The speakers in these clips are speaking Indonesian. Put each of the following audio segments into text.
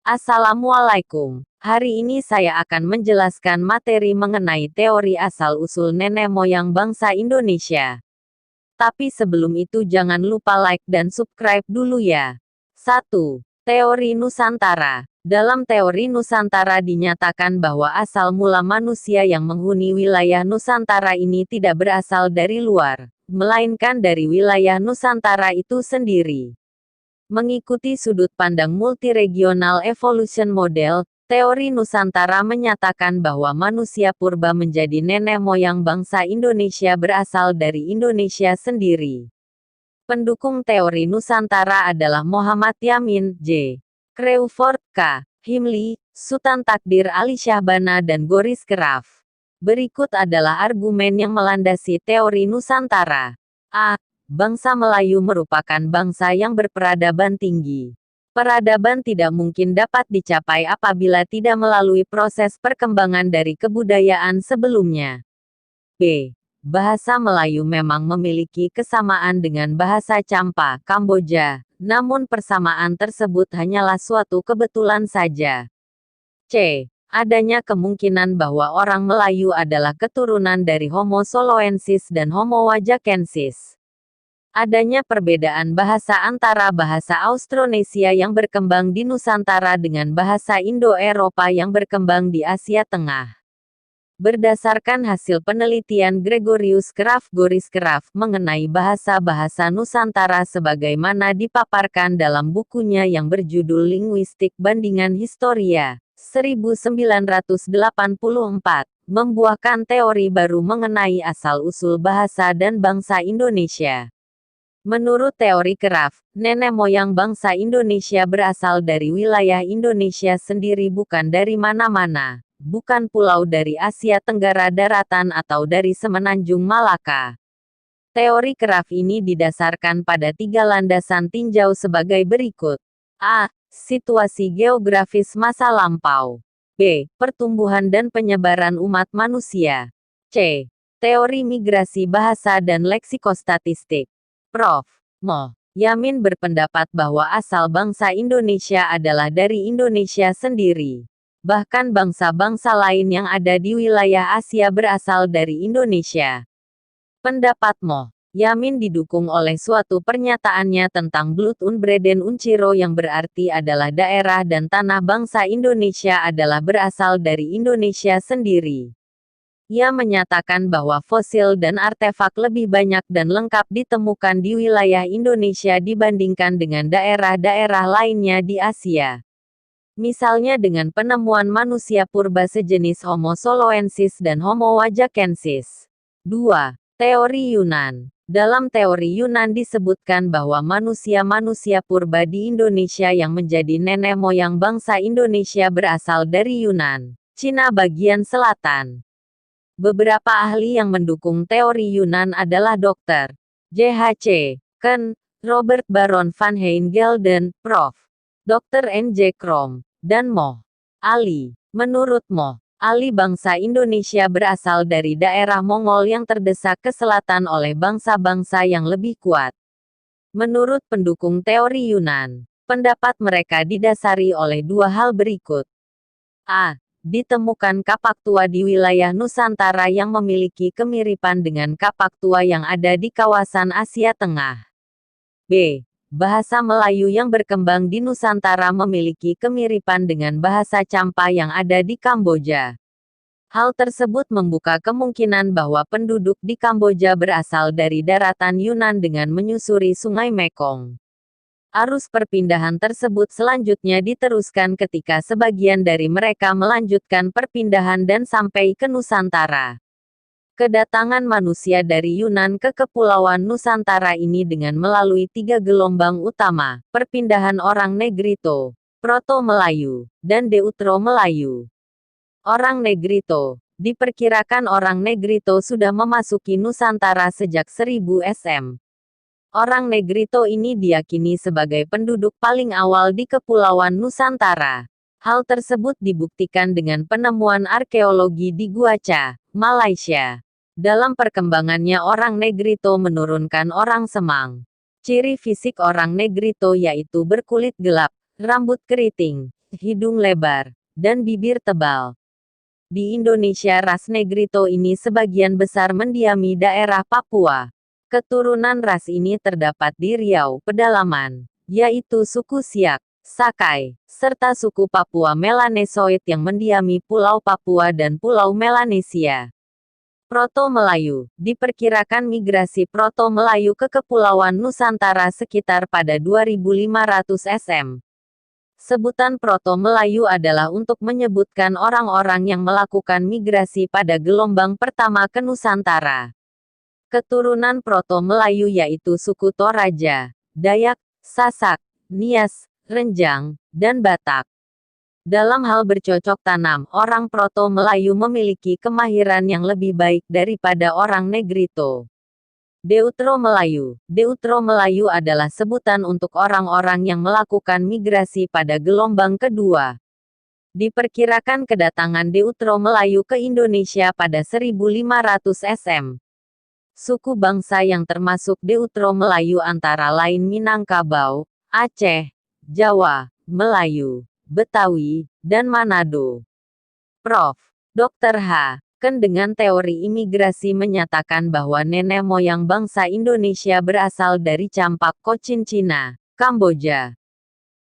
Assalamualaikum. Hari ini saya akan menjelaskan materi mengenai teori asal-usul nenek moyang bangsa Indonesia. Tapi sebelum itu jangan lupa like dan subscribe dulu ya. 1. Teori Nusantara. Dalam teori Nusantara dinyatakan bahwa asal mula manusia yang menghuni wilayah Nusantara ini tidak berasal dari luar, melainkan dari wilayah Nusantara itu sendiri. Mengikuti sudut pandang multiregional evolution model, teori Nusantara menyatakan bahwa manusia purba menjadi nenek moyang bangsa Indonesia berasal dari Indonesia sendiri. Pendukung teori Nusantara adalah Muhammad Yamin, J. Crawford, K. Himli, Sultan Takdir Ali Syahbana dan Goris Keraf. Berikut adalah argumen yang melandasi teori Nusantara. A. Bangsa Melayu merupakan bangsa yang berperadaban tinggi. Peradaban tidak mungkin dapat dicapai apabila tidak melalui proses perkembangan dari kebudayaan sebelumnya. B. Bahasa Melayu memang memiliki kesamaan dengan bahasa Champa, Kamboja, namun persamaan tersebut hanyalah suatu kebetulan saja. C. Adanya kemungkinan bahwa orang Melayu adalah keturunan dari Homo soloensis dan Homo wajakensis. Adanya perbedaan bahasa antara bahasa Austronesia yang berkembang di Nusantara dengan bahasa Indo-Eropa yang berkembang di Asia Tengah. Berdasarkan hasil penelitian Gregorius Keraf Goris Keraf mengenai bahasa-bahasa Nusantara sebagaimana dipaparkan dalam bukunya yang berjudul Linguistik Bandingan Historia, 1984, membuahkan teori baru mengenai asal-usul bahasa dan bangsa Indonesia. Menurut teori Keraf, nenek moyang bangsa Indonesia berasal dari wilayah Indonesia sendiri, bukan dari mana-mana, bukan pulau dari Asia Tenggara daratan atau dari semenanjung Malaka. Teori Keraf ini didasarkan pada 3 landasan tinjau sebagai berikut. A. Situasi geografis masa lampau. B. Pertumbuhan dan penyebaran umat manusia. C. Teori migrasi bahasa dan leksikostatistik. Prof. Mo. Yamin berpendapat bahwa asal bangsa Indonesia adalah dari Indonesia sendiri. Bahkan bangsa-bangsa lain yang ada di wilayah Asia berasal dari Indonesia. Pendapat Mo. Yamin didukung oleh suatu pernyataannya tentang Blut und Breden Unciro yang berarti adalah daerah dan tanah bangsa Indonesia adalah berasal dari Indonesia sendiri. Ia menyatakan bahwa fosil dan artefak lebih banyak dan lengkap ditemukan di wilayah Indonesia dibandingkan dengan daerah-daerah lainnya di Asia. Misalnya dengan penemuan manusia purba sejenis Homo soloensis dan Homo wajakensis. 2. Teori Yunan. Dalam teori Yunan disebutkan bahwa manusia-manusia purba di Indonesia yang menjadi nenek moyang bangsa Indonesia berasal dari Yunan, Cina bagian selatan. Beberapa ahli yang mendukung teori Yunan adalah Dr. J.H.C. Ken, Robert Baron van Heingelden, Prof. Dr. N.J. Krom, dan Moh Ali. Menurut Moh Ali, bangsa Indonesia berasal dari daerah Mongol yang terdesak ke selatan oleh bangsa-bangsa yang lebih kuat. Menurut pendukung teori Yunan, pendapat mereka didasari oleh 2 hal berikut. A. Ditemukan kapak tua di wilayah Nusantara yang memiliki kemiripan dengan kapak tua yang ada di kawasan Asia Tengah. B. Bahasa Melayu yang berkembang di Nusantara memiliki kemiripan dengan bahasa Champa yang ada di Kamboja. Hal tersebut membuka kemungkinan bahwa penduduk di Kamboja berasal dari daratan Yunan dengan menyusuri Sungai Mekong. Arus perpindahan tersebut selanjutnya diteruskan ketika sebagian dari mereka melanjutkan perpindahan dan sampai ke Nusantara. Kedatangan manusia dari Yunan ke Kepulauan Nusantara ini dengan melalui 3 gelombang utama, perpindahan orang Negrito, Proto-Melayu, dan Deutero-Melayu. Orang Negrito. Diperkirakan orang Negrito sudah memasuki Nusantara sejak 1000 SM. Orang Negrito ini diyakini sebagai penduduk paling awal di Kepulauan Nusantara. Hal tersebut dibuktikan dengan penemuan arkeologi di Guaca, Malaysia. Dalam perkembangannya orang Negrito menurunkan orang Semang. Ciri fisik orang Negrito yaitu berkulit gelap, rambut keriting, hidung lebar, dan bibir tebal. Di Indonesia ras Negrito ini sebagian besar mendiami daerah Papua. Keturunan ras ini terdapat di Riau, Pedalaman, yaitu suku Siak, Sakai, serta suku Papua Melanesoid yang mendiami Pulau Papua dan Pulau Melanesia. Proto-Melayu, diperkirakan migrasi Proto-Melayu ke Kepulauan Nusantara sekitar pada 2500 SM. Sebutan Proto-Melayu adalah untuk menyebutkan orang-orang yang melakukan migrasi pada gelombang pertama ke Nusantara. Keturunan Proto-Melayu yaitu suku Toraja, Dayak, Sasak, Nias, Renjang, dan Batak. Dalam hal bercocok tanam, orang Proto-Melayu memiliki kemahiran yang lebih baik daripada orang Negrito. Deutro-Melayu. Deutro-Melayu adalah sebutan untuk orang-orang yang melakukan migrasi pada gelombang kedua. Diperkirakan kedatangan Deutro-Melayu ke Indonesia pada 1500 SM. Suku bangsa yang termasuk Deutro-Melayu antara lain Minangkabau, Aceh, Jawa, Melayu, Betawi, dan Manado. Prof. Dr. H. Ken dengan teori imigrasi menyatakan bahwa nenek moyang bangsa Indonesia berasal dari Campak Cochin Cina, Kamboja.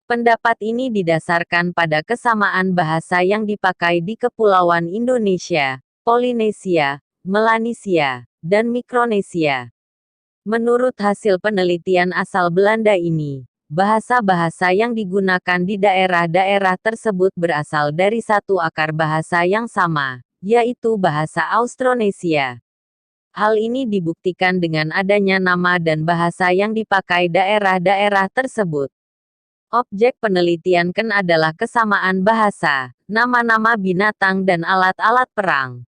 Pendapat ini didasarkan pada kesamaan bahasa yang dipakai di Kepulauan Indonesia, Polinesia, Melanesia, dan Mikronesia. Menurut hasil penelitian asal Belanda ini, bahasa-bahasa yang digunakan di daerah-daerah tersebut berasal dari satu akar bahasa yang sama, yaitu bahasa Austronesia. Hal ini dibuktikan dengan adanya nama dan bahasa yang dipakai daerah-daerah tersebut. Objek penelitian Ken adalah kesamaan bahasa, nama-nama binatang dan alat-alat perang.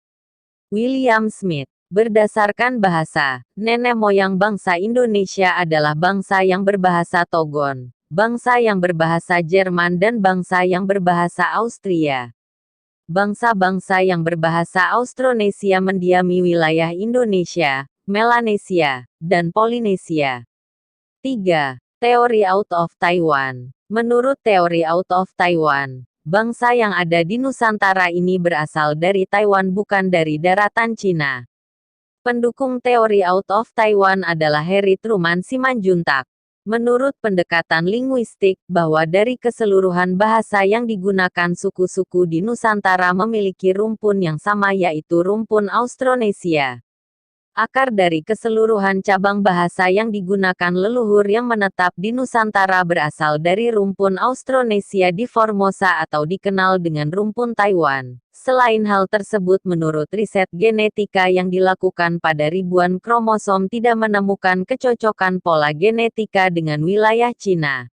William Smith. Berdasarkan bahasa, nenek moyang bangsa Indonesia adalah bangsa yang berbahasa Togon, bangsa yang berbahasa Jerman dan bangsa yang berbahasa Austria. Bangsa-bangsa yang berbahasa Austronesia mendiami wilayah Indonesia, Melanesia, dan Polinesia. 3. Teori Out of Taiwan. Menurut teori Out of Taiwan, bangsa yang ada di Nusantara ini berasal dari Taiwan bukan dari daratan Cina. Pendukung teori Out of Taiwan adalah Harry Truman Simanjuntak. Menurut pendekatan linguistik, bahwa dari keseluruhan bahasa yang digunakan suku-suku di Nusantara memiliki rumpun yang sama yaitu rumpun Austronesia. Akar dari keseluruhan cabang bahasa yang digunakan leluhur yang menetap di Nusantara berasal dari rumpun Austronesia di Formosa atau dikenal dengan rumpun Taiwan. Selain hal tersebut menurut riset genetika yang dilakukan pada ribuan kromosom tidak menemukan kecocokan pola genetika dengan wilayah Cina.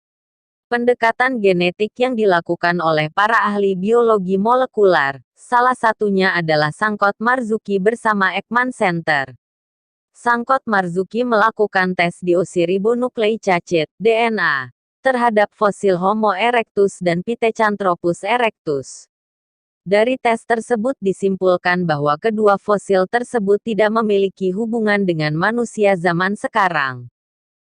Pendekatan genetik yang dilakukan oleh para ahli biologi molekular, salah satunya adalah Sangkot Marzuki bersama Ekman Center. Sangkot Marzuki melakukan tes deoksiribonukleicacid (DNA) terhadap fosil Homo erectus dan Pithecanthropus erectus. Dari tes tersebut disimpulkan bahwa kedua fosil tersebut tidak memiliki hubungan dengan manusia zaman sekarang.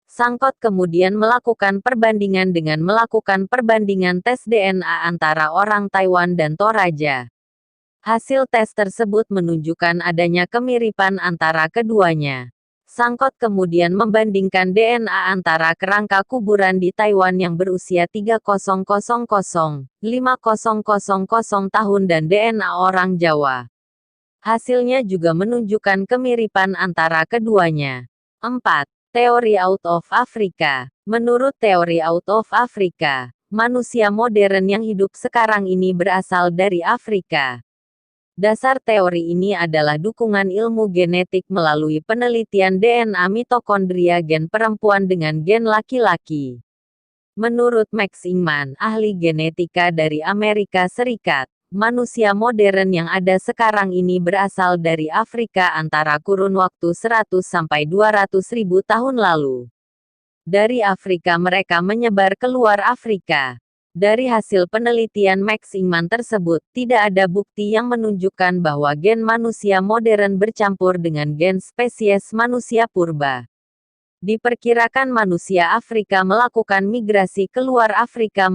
Sangkot kemudian melakukan perbandingan dengan melakukan perbandingan tes DNA antara orang Taiwan dan Toraja. Hasil tes tersebut menunjukkan adanya kemiripan antara keduanya. Sangkot kemudian membandingkan DNA antara kerangka kuburan di Taiwan yang berusia 3000-5000 tahun dan DNA orang Jawa. Hasilnya juga menunjukkan kemiripan antara keduanya. 4. Teori Out of Africa. Menurut teori Out of Africa, manusia modern yang hidup sekarang ini berasal dari Afrika. Dasar teori ini adalah dukungan ilmu genetik melalui penelitian DNA mitokondria gen perempuan dengan gen laki-laki. Menurut Max Ingman, ahli genetika dari Amerika Serikat, manusia modern yang ada sekarang ini berasal dari Afrika antara kurun waktu 100 sampai 200 ribu tahun lalu. Dari Afrika mereka menyebar keluar Afrika. Dari hasil penelitian Max Ingman tersebut, tidak ada bukti yang menunjukkan bahwa gen manusia modern bercampur dengan gen spesies manusia purba. Diperkirakan manusia Afrika melakukan migrasi keluar Afrika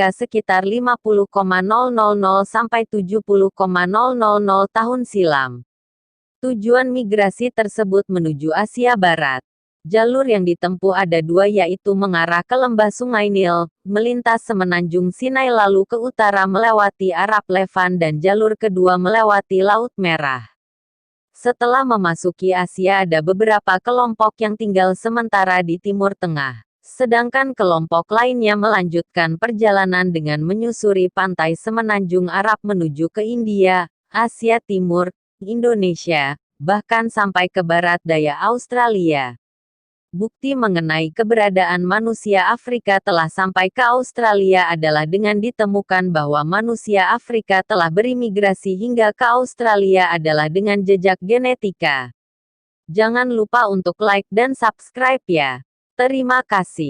sekitar 50,000 sampai 70,000 tahun silam. Tujuan migrasi tersebut menuju Asia Barat. Jalur yang ditempuh ada dua, yaitu mengarah ke lembah Sungai Nil, melintas semenanjung Sinai lalu ke utara melewati Arab Levan, dan jalur kedua melewati Laut Merah. Setelah memasuki Asia, ada beberapa kelompok yang tinggal sementara di Timur Tengah. Sedangkan kelompok lainnya melanjutkan perjalanan dengan menyusuri pantai semenanjung Arab menuju ke India, Asia Timur, Indonesia, bahkan sampai ke barat daya Australia. Bukti mengenai keberadaan manusia Afrika telah sampai ke Australia adalah dengan ditemukan bahwa manusia Afrika telah berimigrasi hingga ke Australia adalah dengan jejak genetika. Jangan lupa untuk like dan subscribe ya. Terima kasih.